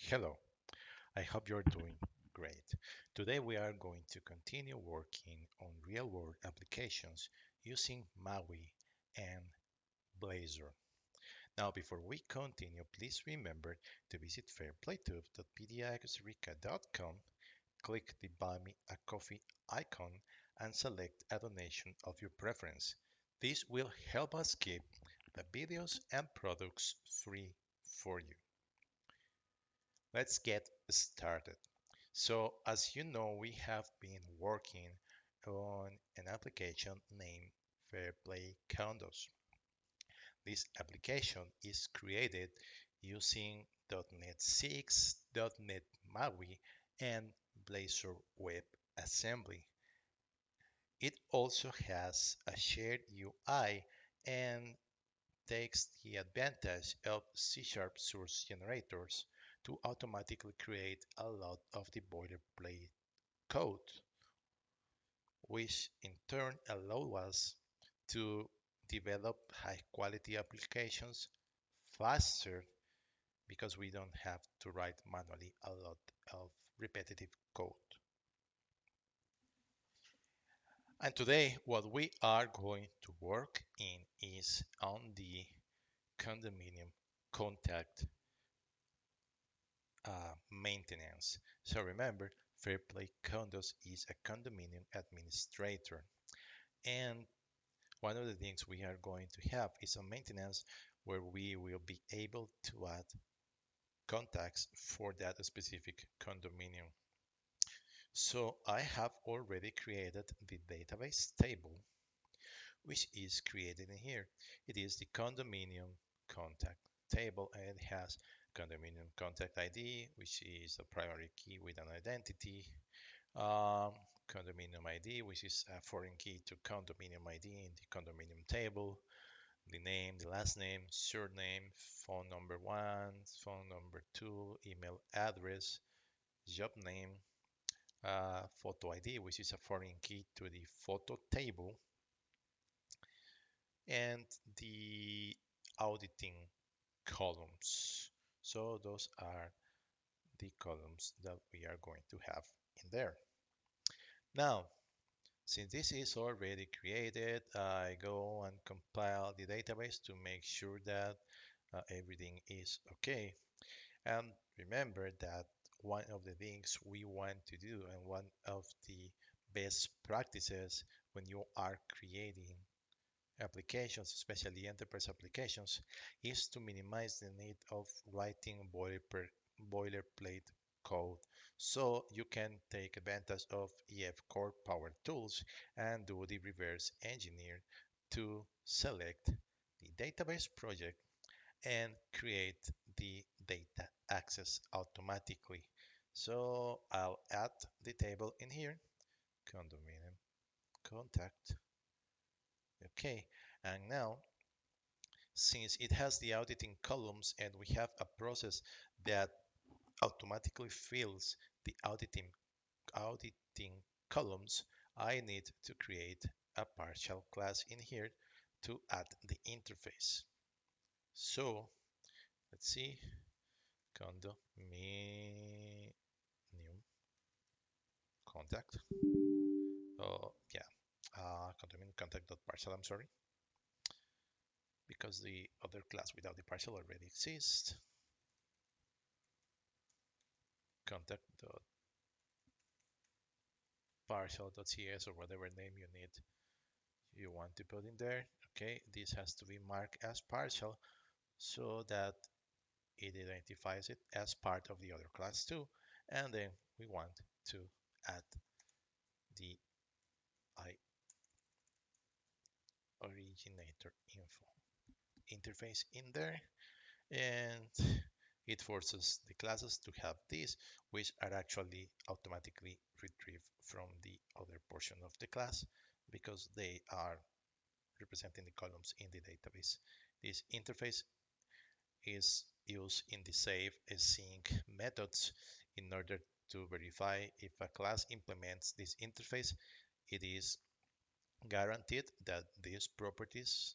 Hello, I hope you're doing great. Today we are going to continue working on real-world applications using MAUI and Blazor. Now, before we continue, please remember to visit fairplaytube.pdxrica.com, click the Buy Me a Coffee icon, and select a donation of your preference. This will help us keep the videos and products free for you. Let's get started. So, as you know, we have been working on an application named FairPlayCondos. This application is created using .NET 6, .NET MAUI, and Blazor WebAssembly. It also has a shared UI and takes the advantage of C# source generators to automatically create a lot of the boilerplate code, which in turn allow us to develop high quality applications faster because we don't have to write manually a lot of repetitive code. And today, what we are going to work in is on the condominium contact maintenance. So remember, FairPlayCondos is a condominium administrator. And one of the things we are going to have is a maintenance where we will be able to add contacts for that specific condominium. So I have already created the database table, which is created in here. It is the condominium contact table, and it has condominium contact ID, which is a primary key with an identity, condominium ID, which is a foreign key to condominium ID in the condominium table, the name, the last name, surname, phone number one, phone number two, email address, job name, photo ID, which is a foreign key to the photo table, and the auditing columns. So those are the columns that we are going to have in there. Now, since this is already created, I go and compile the database to make sure that everything is okay. And remember that one of the things we want to do and one of the best practices when you are creating applications, especially enterprise applications, is to minimize the need of writing boilerplate code so you can take advantage of EF Core Power Tools and do the reverse engineer to select the database project and create the data access automatically. So I'll add the table in here, condominium contact. Okay, and now since it has the auditing columns and we have a process that automatically fills the auditing columns, I need to create a partial class in here to add the interface. So let's see, condominium contact. Oh yeah, condominium contact.partial. I'm sorry, because the other class without the partial already exists. Contact.partial.cs or whatever name you want to put in there. Okay, this has to be marked as partial so that it identifies it as part of the other class too. And then we want to add the I originator info interface in there, and it forces the classes to have these, which are actually automatically retrieved from the other portion of the class because they are representing the columns in the database. This interface is used in the save async methods in order to verify if a class implements this interface. It is guaranteed that these properties,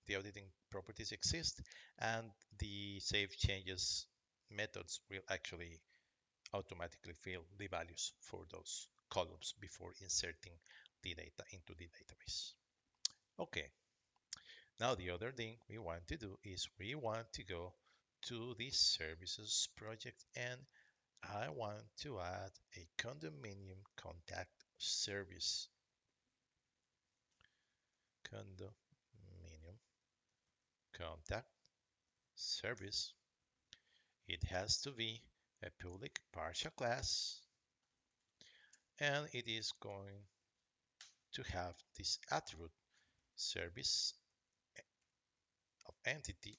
the auditing properties exist, and the save changes methods will actually automatically fill the values for those columns before inserting the data into the database. Okay, now the other thing we want to do is we want to go to the services project, and I want to add a condominium contact service. Condominium contact service. It has to be a public partial class, and it is going to have this attribute service of entity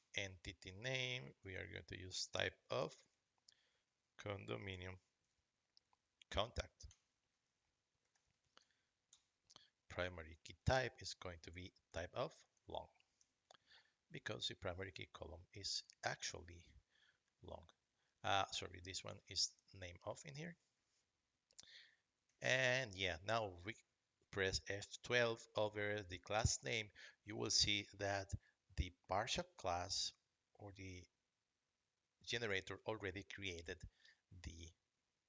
name. We are going to use type of condominium contact. Primary key type is going to be type of long, because the primary key column is actually long. Sorry, this one is name of in here. And yeah, now we press F12 over the class name. You will see that the partial class or the generator already created the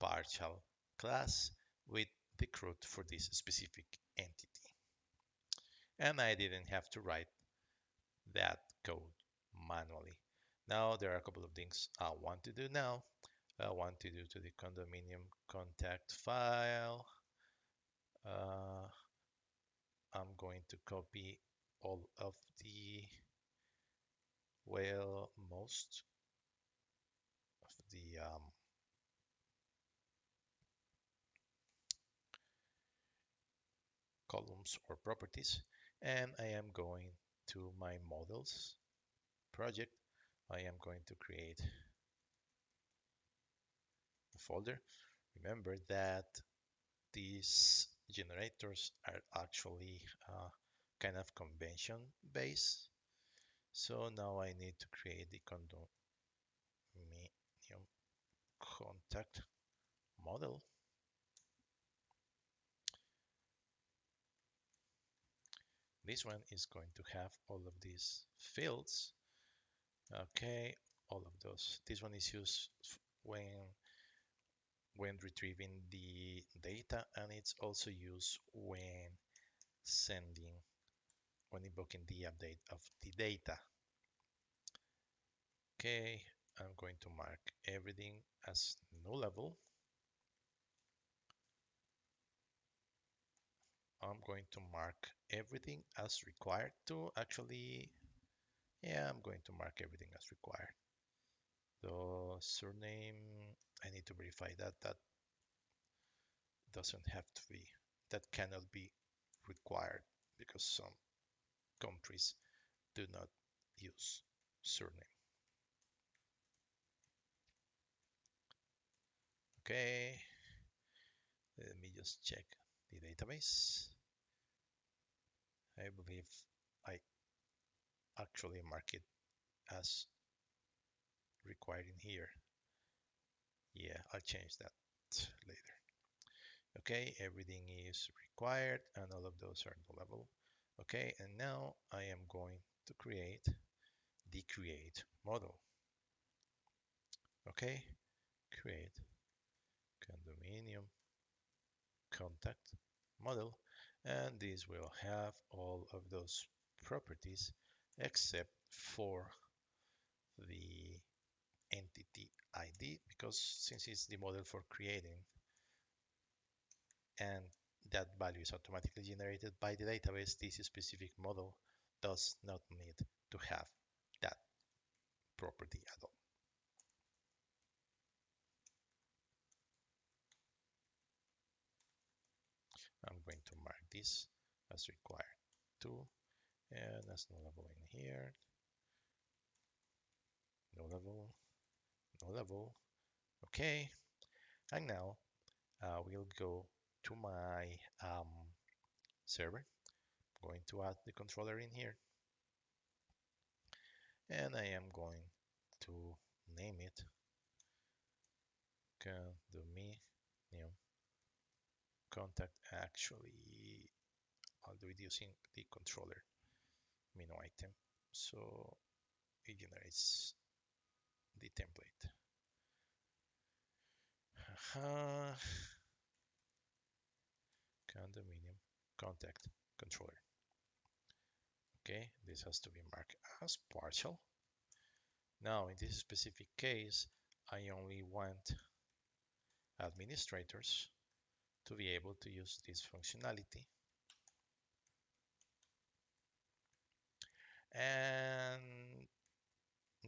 partial class with the CRUD for this specific entity. And I didn't have to write that code manually. Now there are a couple of things I want to do now. I want to do to the condominium contact file. I'm going to copy all of the, well, most of the columns or properties, and I am going to my models project. I am going to create a folder. Remember that these generators are actually kind of convention based. So now I need to create the condominium contact model. This one is going to have all of these fields. Okay, all of those. This one is used when retrieving the data, and it's also used when sending, when invoking the update of the data. Okay, I'm going to mark everything as nullable. I'm going to mark everything as required to actually, yeah, I'm going to mark everything as required. The surname, I need to verify that that doesn't have to be, that cannot be required because some countries do not use surname. Okay, let me just check the database. I believe I actually mark it as required in here. Yeah, I'll change that later. Okay, everything is required and all of those are nullable. Okay, and now I am going to create the create model. Okay, create condominium contact model, and this will have all of those properties except for the entity ID, because since it's the model for creating and that value is automatically generated by the database, this specific model does not need to have that property at all. I'm going to mark this as required too, and as nullable in here, nullable, nullable. Okay, and now we'll go to my server. I'm going to add the controller in here, and I am going to name it condominium contact. Actually, I'll do it using the controller menu item, so it generates the template. Uh, condominium contact controller. Okay, this has to be marked as partial. Now, in this specific case, I only want administrators to be able to use this functionality. And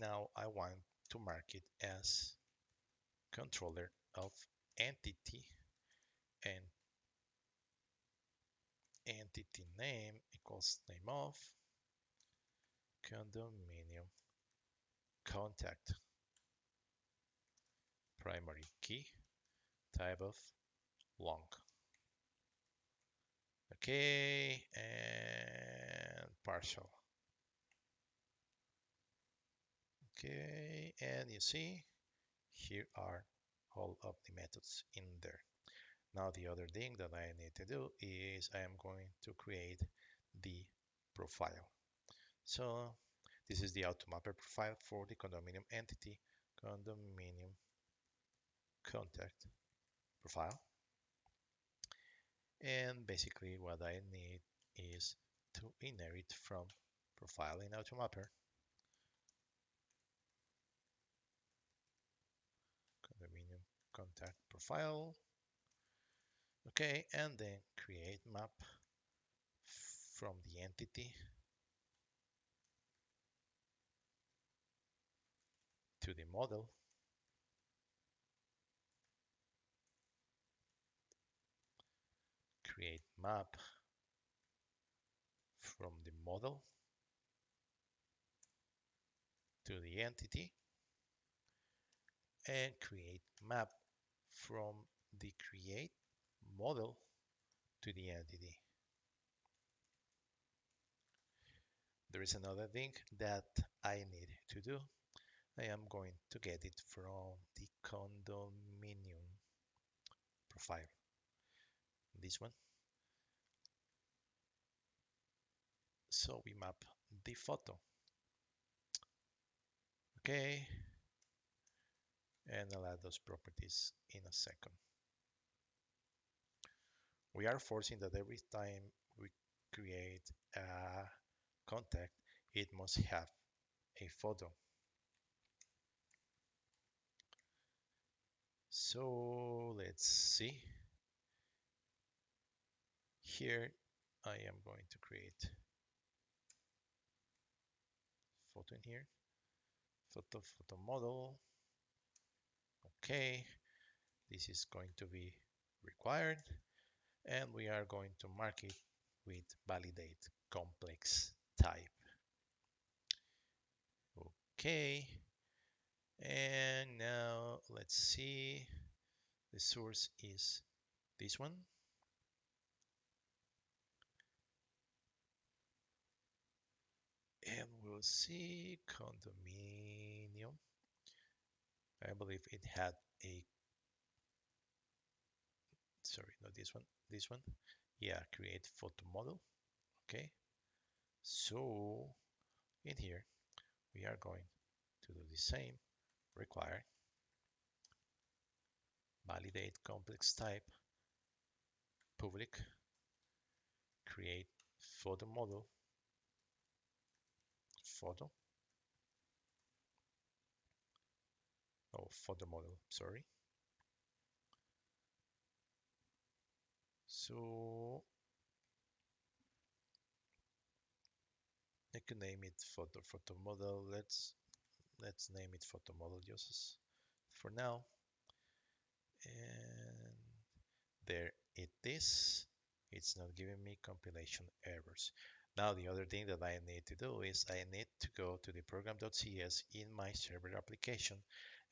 now I want to mark it as controller of entity, and entity name equals name of condominium contact, primary key, type of long. Okay, and partial. Okay, and you see here are all of the methods in there. Now the other thing that I need to do is I am going to create the profile. So this is the AutoMapper profile for the condominium entity, condominium contact profile. And basically what I need is to inherit from profile in AutoMapper, condominium contact profile. Okay, and then create map from the entity to the model, create map from the model to the entity, and create map from the create model to the entity. There is another thing that I need to do. I am going to get it from the condominium profile, this one. So we map the photo. Okay, and I'll add those properties in a second. We are forcing that every time we create a contact, it must have a photo. So let's see. Here I am going to create photo in here, photo model. Okay, this is going to be required, and we are going to mark it with validate complex type. Okay, and now let's see. The source is this one. And we'll see condominium. I believe it had a, sorry, not this one. Yeah, create photo model. Okay, so in here we are going to do the same, require validate complex type, public, create photo model, photo, photo model, sorry. So I can name it photo model. Let's name it photo model just for now. And there it is. It's not giving me compilation errors. Now the other thing that I need to do is I need to go to the program.cs in my server application,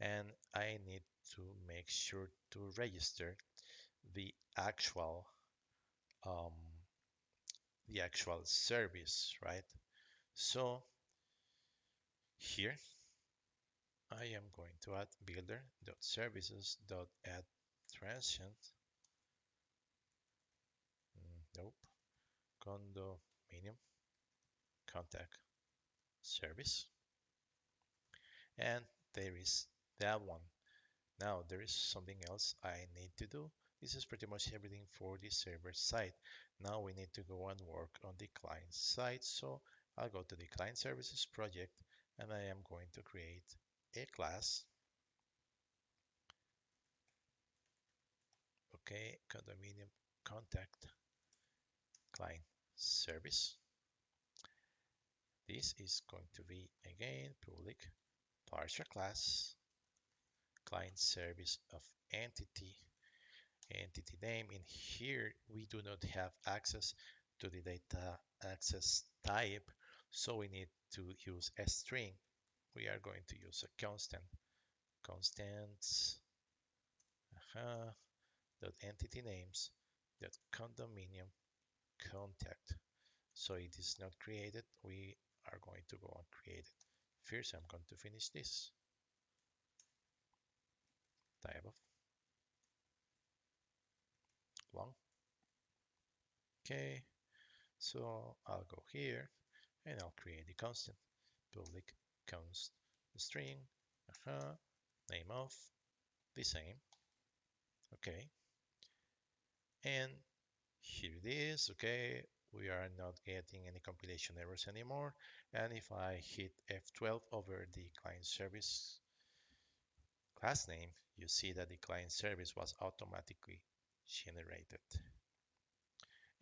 and I need to make sure to register the actual um, service, right? So here I am going to add builder.services.add transient. Nope. Condominium contact service. And there is that one. Now there is something else I need to do. This is pretty much everything for the server side. Now we need to go and work on the client side. So I'll go to the client services project and I am going to create a class. Okay, condominium contact client service. This is going to be again public partial class client service of entity name. In here we do not have access to the data access type, so we need to use a string. We are going to use a constants dot entity names dot condominium contact. So it is not created. We are going to go and create it. First, I'm going to finish this type of long. Okay, so I'll go here and I'll create the constant public const string name of the same. Okay, and here it is. Okay, we are not getting any compilation errors anymore. And if I hit F12 over the client service class name, you see that the client service was automatically generated.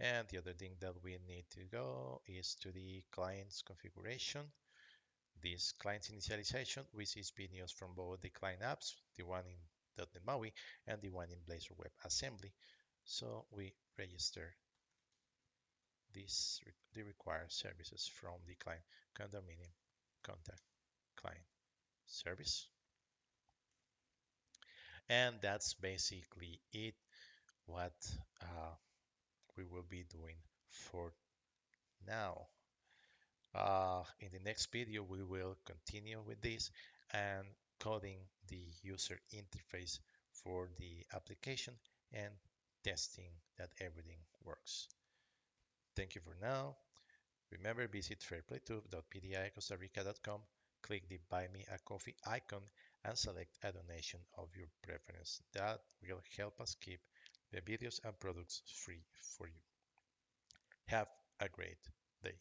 And the other thing that we need to go is to the client's configuration. This client's initialization receives videos from both the client apps, the one in .NET MAUI and the one in Blazor WebAssembly. So we register the required services from the client condominium contact client service. And that's basically it, what we will be doing for now. In the next video, we will continue with this and coding the user interface for the application and testing that everything works. Thank you for now. Remember, visit fairplaytube.pdicostarica.com, click the Buy Me a Coffee icon, and select a donation of your preference. That will help us keep the videos and products free for you. Have a great day.